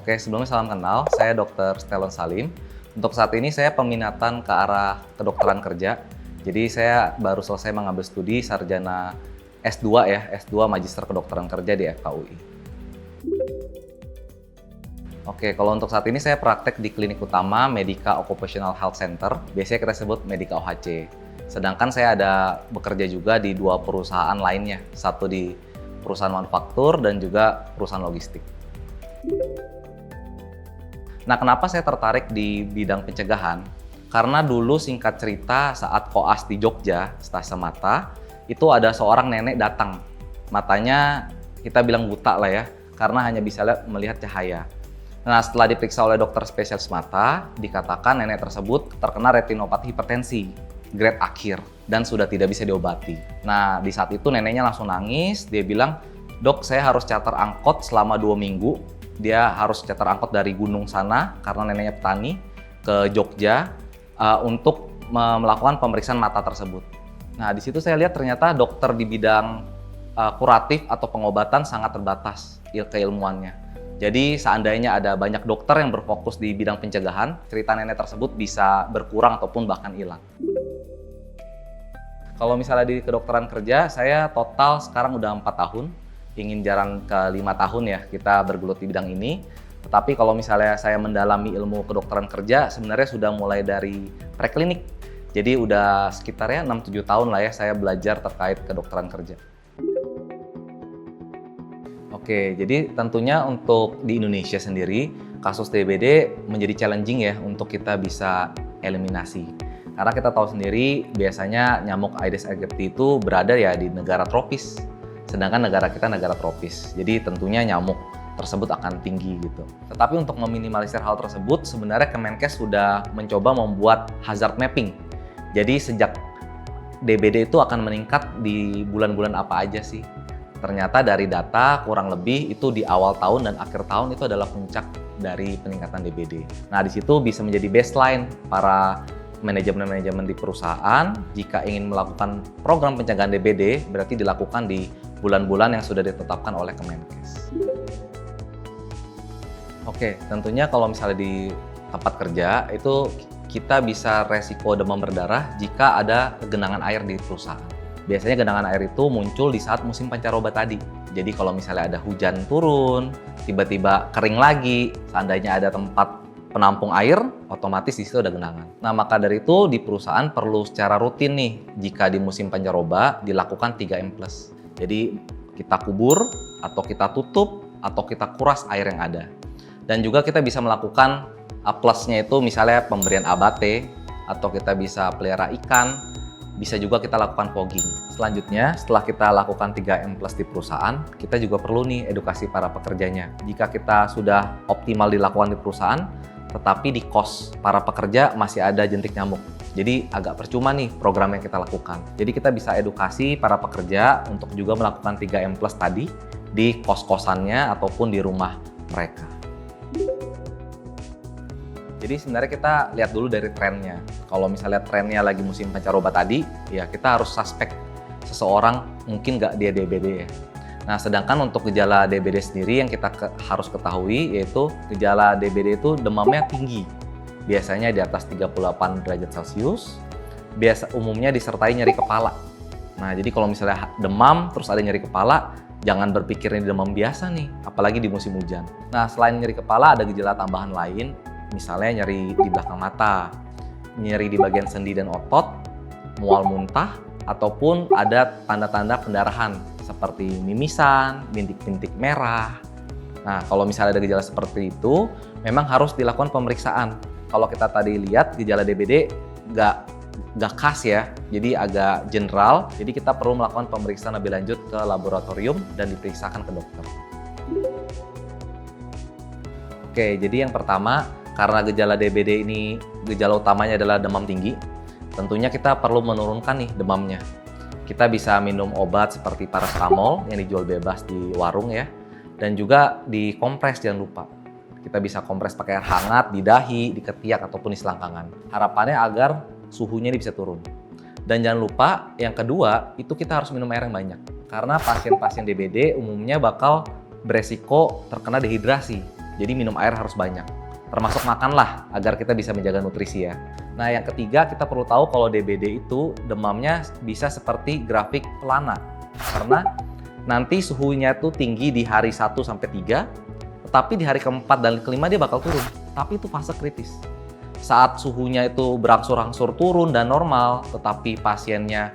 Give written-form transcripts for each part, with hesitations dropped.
Oke, sebelumnya salam kenal. Saya Dr. Stelon Salim. Untuk saat ini saya peminatan ke arah kedokteran kerja. Jadi saya baru selesai mengambil studi sarjana S2 ya, S2 Magister Kedokteran Kerja di FKUI. Oke, kalau untuk saat ini saya praktek di klinik utama Medica Occupational Health Center, biasanya kita sebut Medica OHC. Sedangkan saya ada bekerja juga di 2 perusahaan lainnya, satu di perusahaan manufaktur dan juga perusahaan logistik. Nah, kenapa saya tertarik di bidang pencegahan? Karena dulu singkat cerita saat koas di Jogja, stase mata, itu ada seorang nenek datang. Matanya kita bilang buta lah ya, karena hanya bisa melihat cahaya. Nah, setelah diperiksa oleh dokter spesialis mata, dikatakan nenek tersebut terkena retinopati hipertensi, grade akhir, dan sudah tidak bisa diobati. Nah, di saat itu neneknya langsung nangis, dia bilang, "Dok, saya harus charter angkot selama 2 minggu. Dia harus charter angkot dari gunung sana, karena neneknya petani, ke Jogja, untuk melakukan pemeriksaan mata tersebut." Nah, di situ saya lihat ternyata dokter di bidang kuratif atau pengobatan sangat terbatas keilmuannya. Jadi seandainya ada banyak dokter yang berfokus di bidang pencegahan, cerita nenek tersebut bisa berkurang ataupun bahkan hilang. Kalau misalnya di kedokteran kerja, saya total sekarang udah 4 tahun, ingin jalan ke 5 tahun ya kita bergelut di bidang ini. Tetapi kalau misalnya saya mendalami ilmu kedokteran kerja, sebenarnya sudah mulai dari preklinik. Jadi udah sekitar ya 6-7 tahun lah ya saya belajar terkait kedokteran kerja. Oke, jadi tentunya untuk di Indonesia sendiri, kasus DBD menjadi challenging ya untuk kita bisa eliminasi. Karena kita tahu sendiri, biasanya nyamuk Aedes aegypti itu berada ya di negara tropis. Sedangkan negara kita negara tropis. Jadi tentunya nyamuk tersebut akan tinggi gitu. Tetapi untuk meminimalisir hal tersebut, sebenarnya Kemenkes sudah mencoba membuat hazard mapping. Jadi sejak DBD itu akan meningkat di bulan-bulan apa aja sih? Ternyata dari data kurang lebih itu di awal tahun dan akhir tahun itu adalah puncak dari peningkatan DBD. Nah, di situ bisa menjadi baseline para manajemen-manajemen di perusahaan jika ingin melakukan program pencegahan DBD berarti dilakukan di bulan-bulan yang sudah ditetapkan oleh Kemenkes. Oke, tentunya kalau misalnya di tempat kerja itu kita bisa resiko demam berdarah jika ada genangan air di perusahaan. Biasanya genangan air itu muncul di saat musim pancaroba tadi. Jadi kalau misalnya ada hujan turun, tiba-tiba kering lagi, seandainya ada tempat penampung air, otomatis di situ ada genangan. Nah, maka dari itu di perusahaan perlu secara rutin nih, jika di musim pancaroba dilakukan 3M+. Jadi kita kubur, atau kita tutup, atau kita kuras air yang ada. Dan juga kita bisa melakukan plusnya itu misalnya pemberian abate, atau kita bisa pelihara ikan, bisa juga kita lakukan fogging. Selanjutnya, setelah kita lakukan 3M+ di perusahaan, kita juga perlu nih edukasi para pekerjanya. Jika kita sudah optimal dilakukan di perusahaan, tetapi di kos para pekerja masih ada jentik nyamuk. Jadi agak percuma nih program yang kita lakukan. Jadi kita bisa edukasi para pekerja untuk juga melakukan 3M+ tadi di kos-kosannya ataupun di rumah mereka. Jadi sebenarnya kita lihat dulu dari trennya. Kalau misalnya trennya lagi musim pancaroba tadi, ya kita harus suspek seseorang mungkin nggak dia DBD ya. Nah, sedangkan untuk gejala DBD sendiri yang kita harus ketahui yaitu gejala DBD itu demamnya tinggi. Biasanya di atas 38 derajat Celcius, umumnya disertai nyeri kepala. Nah, jadi kalau misalnya demam terus ada nyeri kepala, jangan berpikir ini demam biasa nih, apalagi di musim hujan. Nah, selain nyeri kepala ada gejala tambahan lain, misalnya nyeri di belakang mata, nyeri di bagian sendi dan otot, mual muntah, ataupun ada tanda-tanda pendarahan seperti mimisan, bintik-bintik merah. Nah, kalau misalnya ada gejala seperti itu, memang harus dilakukan pemeriksaan. Kalau kita tadi lihat gejala DBD nggak khas ya, jadi agak general. Jadi kita perlu melakukan pemeriksaan lebih lanjut ke laboratorium dan diperiksakan ke dokter. Oke, jadi yang pertama, karena gejala DBD ini gejala utamanya adalah demam tinggi, tentunya kita perlu menurunkan nih demamnya. Kita bisa minum obat seperti paracetamol yang dijual bebas di warung ya, dan juga dikompres jangan lupa. Kita bisa kompres pakai air hangat di dahi, di ketiak ataupun di selangkangan. Harapannya agar suhunya ini bisa turun. Dan jangan lupa yang kedua itu kita harus minum air yang banyak. Karena pasien-pasien DBD umumnya bakal beresiko terkena dehidrasi. Jadi minum air harus banyak. Termasuk makanlah agar kita bisa menjaga nutrisi ya. Nah yang ketiga kita perlu tahu kalau DBD itu demamnya bisa seperti grafik pelana. Karena nanti suhunya itu tinggi di hari 1 sampai 3, tetapi di hari keempat dan kelima dia bakal turun. Tapi itu fase kritis. Saat suhunya itu berangsur-angsur turun dan normal, tetapi pasiennya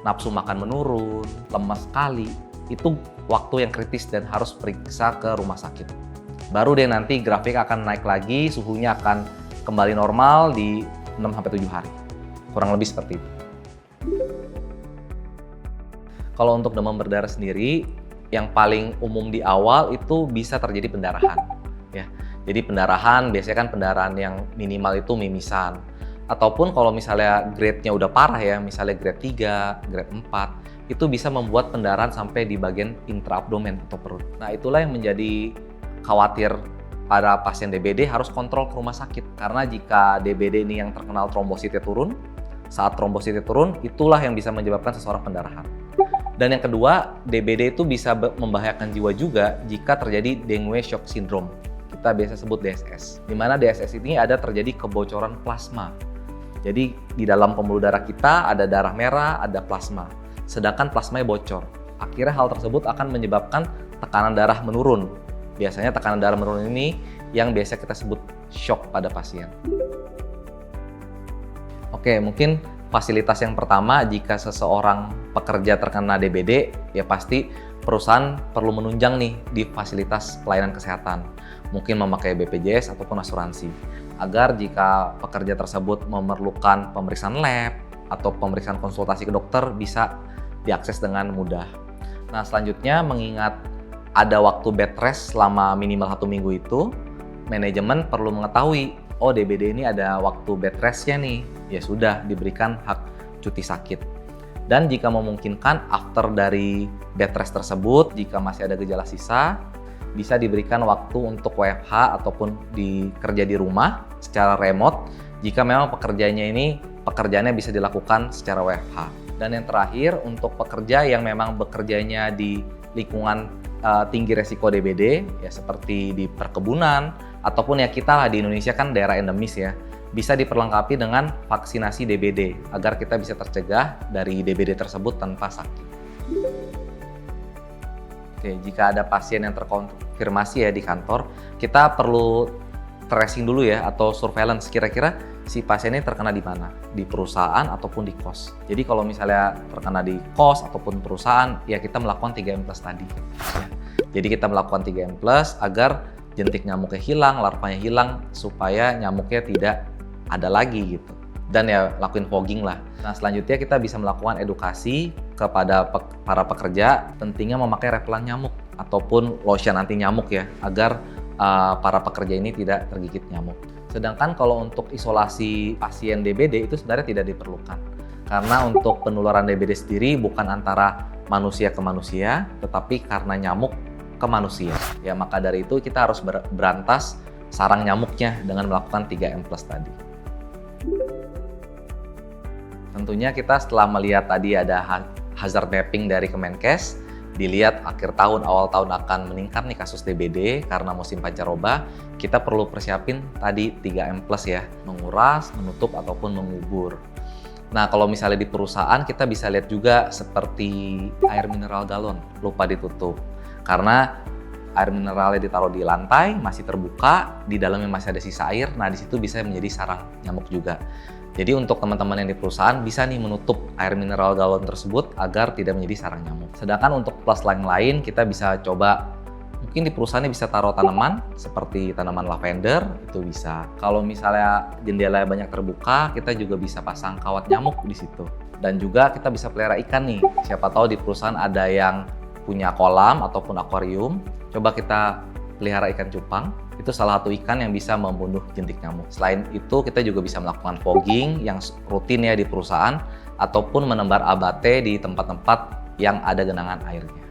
nafsu makan menurun, lemas sekali, itu waktu yang kritis dan harus periksa ke rumah sakit. Baru deh nanti grafik akan naik lagi, suhunya akan kembali normal di 6-7 hari. Kurang lebih seperti itu. Kalau untuk demam berdarah sendiri, yang paling umum di awal itu bisa terjadi pendarahan. Ya. Jadi pendarahan, biasanya kan pendarahan yang minimal itu mimisan. Ataupun kalau misalnya grade-nya udah parah ya, misalnya grade 3, grade 4, itu bisa membuat pendarahan sampai di bagian intraabdomen atau perut. Nah itulah yang menjadi khawatir para pasien DBD harus kontrol ke rumah sakit. Karena jika DBD ini yang terkenal trombositnya turun, saat trombositnya turun, itulah yang bisa menyebabkan seseorang pendarahan. Dan yang kedua, DBD itu bisa membahayakan jiwa juga jika terjadi Dengue Shock Syndrome. Kita biasa sebut DSS. Di mana DSS ini ada terjadi kebocoran plasma. Jadi di dalam pembuluh darah kita ada darah merah, ada plasma. Sedangkan plasmanya bocor. Akhirnya hal tersebut akan menyebabkan tekanan darah menurun. Biasanya tekanan darah menurun ini yang biasa kita sebut shock pada pasien. Oke, mungkin fasilitas yang pertama jika seseorang pekerja terkena DBD, ya pasti perusahaan perlu menunjang nih di fasilitas pelayanan kesehatan. Mungkin memakai BPJS ataupun asuransi. Agar jika pekerja tersebut memerlukan pemeriksaan lab atau pemeriksaan konsultasi ke dokter bisa diakses dengan mudah. Nah selanjutnya mengingat ada waktu bed rest selama minimal 1 minggu itu, manajemen perlu mengetahui, oh DBD ini ada waktu bed rest-nya nih, ya sudah diberikan hak cuti sakit. Dan jika memungkinkan, after dari bed rest tersebut, jika masih ada gejala sisa, bisa diberikan waktu untuk WFH ataupun kerja di rumah secara remote, jika memang pekerjaannya bisa dilakukan secara WFH. Dan yang terakhir, untuk pekerja yang memang bekerjanya di lingkungan tinggi resiko DBD, ya seperti di perkebunan, ataupun ya kita lah di Indonesia kan daerah endemis ya, bisa diperlengkapi dengan vaksinasi DBD, agar kita bisa tercegah dari DBD tersebut tanpa sakit. Oke, jika ada pasien yang terkonfirmasi ya di kantor, kita perlu tracing dulu ya, atau surveillance, kira-kira si pasien ini terkena di mana, di perusahaan ataupun di kos. Jadi kalau misalnya terkena di kos ataupun perusahaan, ya kita melakukan 3M+ tadi. Ya. Jadi kita melakukan 3M+ agar jentik nyamuknya hilang, larvanya hilang, supaya nyamuknya tidak ada lagi gitu. Dan ya lakuin fogging lah. Nah selanjutnya kita bisa melakukan edukasi kepada para pekerja pentingnya memakai repelan nyamuk ataupun lotion anti nyamuk ya, agar para pekerja ini tidak tergigit nyamuk. Sedangkan kalau untuk isolasi pasien DBD itu sebenarnya tidak diperlukan. Karena untuk penularan DBD sendiri bukan antara manusia ke manusia, tetapi karena nyamuk ke manusia. Ya maka dari itu kita harus berantas sarang nyamuknya dengan melakukan 3M+ tadi. Tentunya kita setelah melihat tadi ada hazard mapping dari Kemenkes, dilihat akhir tahun, awal tahun akan meningkat nih kasus DBD karena musim pancaroba, kita perlu persiapin tadi 3M+ ya, menguras, menutup, ataupun mengubur. Nah kalau misalnya di perusahaan kita bisa lihat juga seperti air mineral galon, lupa ditutup. Karena air mineralnya ditaruh di lantai, masih terbuka, di dalamnya masih ada sisa air, nah di situ bisa menjadi sarang nyamuk juga. Jadi untuk teman-teman yang di perusahaan bisa nih menutup air mineral galon tersebut agar tidak menjadi sarang nyamuk. Sedangkan untuk plus lain kita bisa coba, mungkin di perusahaannya bisa taruh tanaman seperti tanaman lavender, itu bisa. Kalau misalnya jendela banyak terbuka, kita juga bisa pasang kawat nyamuk di situ. Dan juga kita bisa pelihara ikan nih. Siapa tahu di perusahaan ada yang punya kolam ataupun akuarium, coba kita pelihara ikan cupang. Itu salah satu ikan yang bisa membunuh jentik nyamuk. Selain itu, kita juga bisa melakukan fogging yang rutin ya di perusahaan, ataupun menebar abate di tempat-tempat yang ada genangan airnya.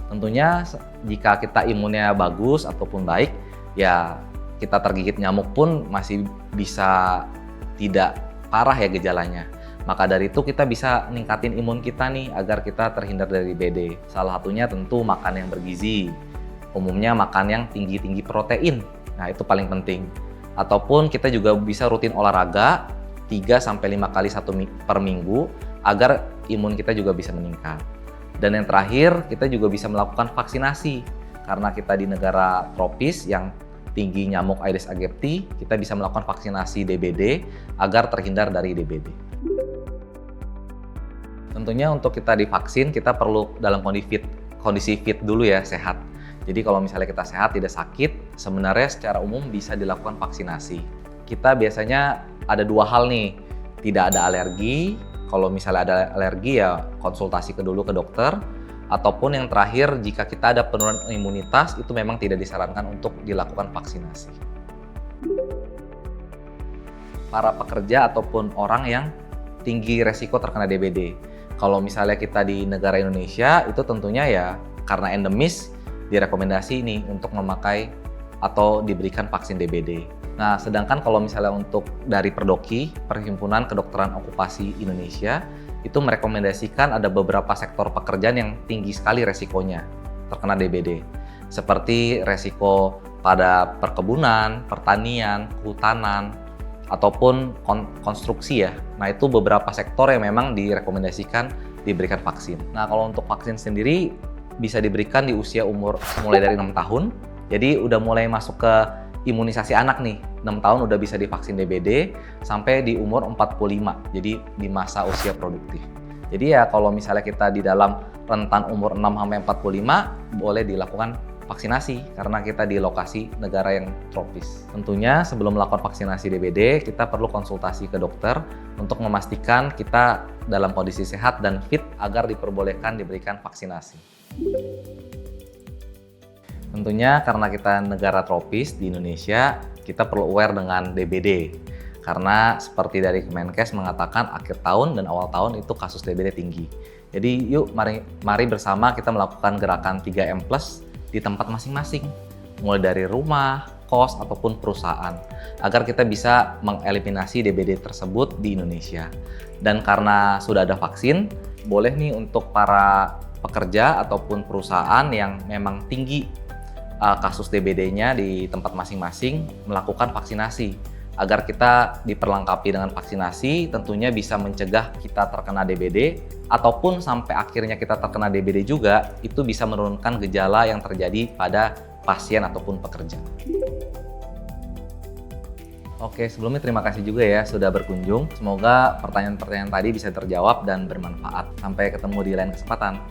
Tentunya jika kita imunnya bagus ataupun baik, ya kita tergigit nyamuk pun masih bisa tidak parah ya gejalanya. Maka dari itu kita bisa ningkatin imun kita nih agar kita terhindar dari DBD. Salah satunya tentu makan yang bergizi. Umumnya makan yang tinggi-tinggi protein. Nah, itu paling penting. Ataupun kita juga bisa rutin olahraga 3-5 kali per minggu agar imun kita juga bisa meningkat. Dan yang terakhir, kita juga bisa melakukan vaksinasi. Karena kita di negara tropis yang tinggi nyamuk Aedes aegypti, kita bisa melakukan vaksinasi DBD agar terhindar dari DBD. Tentunya untuk kita divaksin, kita perlu dalam kondisi fit dulu ya, sehat. Jadi kalau misalnya kita sehat, tidak sakit, sebenarnya secara umum bisa dilakukan vaksinasi. Kita biasanya ada 2 hal nih, tidak ada alergi. Kalau misalnya ada alergi ya konsultasi dulu ke dokter. Ataupun yang terakhir, jika kita ada penurunan imunitas, itu memang tidak disarankan untuk dilakukan vaksinasi. Para pekerja ataupun orang yang tinggi resiko terkena DBD. Kalau misalnya kita di negara Indonesia, itu tentunya ya karena endemis, direkomendasi nih untuk memakai atau diberikan vaksin DBD. Nah, sedangkan kalau misalnya untuk dari Perdoki, Perhimpunan Kedokteran Okupasi Indonesia, itu merekomendasikan ada beberapa sektor pekerjaan yang tinggi sekali resikonya terkena DBD. Seperti resiko pada perkebunan, pertanian, kehutanan, ataupun konstruksi ya. Nah, itu beberapa sektor yang memang direkomendasikan diberikan vaksin. Nah, kalau untuk vaksin sendiri bisa diberikan di usia umur mulai dari 6 tahun. Jadi udah mulai masuk ke imunisasi anak nih, 6 tahun udah bisa divaksin DBD sampai di umur 45, jadi di masa usia produktif. Jadi ya kalau misalnya kita di dalam rentan umur 6-45 boleh dilakukan vaksinasi karena kita di lokasi negara yang tropis. Tentunya sebelum melakukan vaksinasi DBD kita perlu konsultasi ke dokter untuk memastikan kita dalam kondisi sehat dan fit agar diperbolehkan diberikan vaksinasi. Tentunya karena kita negara tropis di Indonesia, kita perlu aware dengan DBD. Karena seperti dari Kemenkes mengatakan akhir tahun dan awal tahun itu kasus DBD tinggi. Jadi yuk mari bersama kita melakukan gerakan 3M+ di tempat masing-masing. Mulai dari rumah, kos, ataupun perusahaan. Agar kita bisa mengeliminasi DBD tersebut di Indonesia. Dan karena sudah ada vaksin, boleh nih untuk para pekerja ataupun perusahaan yang memang tinggi kasus DBD-nya di tempat masing-masing melakukan vaksinasi agar kita diperlengkapi dengan vaksinasi tentunya bisa mencegah kita terkena DBD ataupun sampai akhirnya kita terkena DBD juga itu bisa menurunkan gejala yang terjadi pada pasien ataupun pekerja. Oke, sebelumnya terima kasih juga ya sudah berkunjung. Semoga pertanyaan-pertanyaan tadi bisa terjawab dan bermanfaat. Sampai ketemu di lain kesempatan.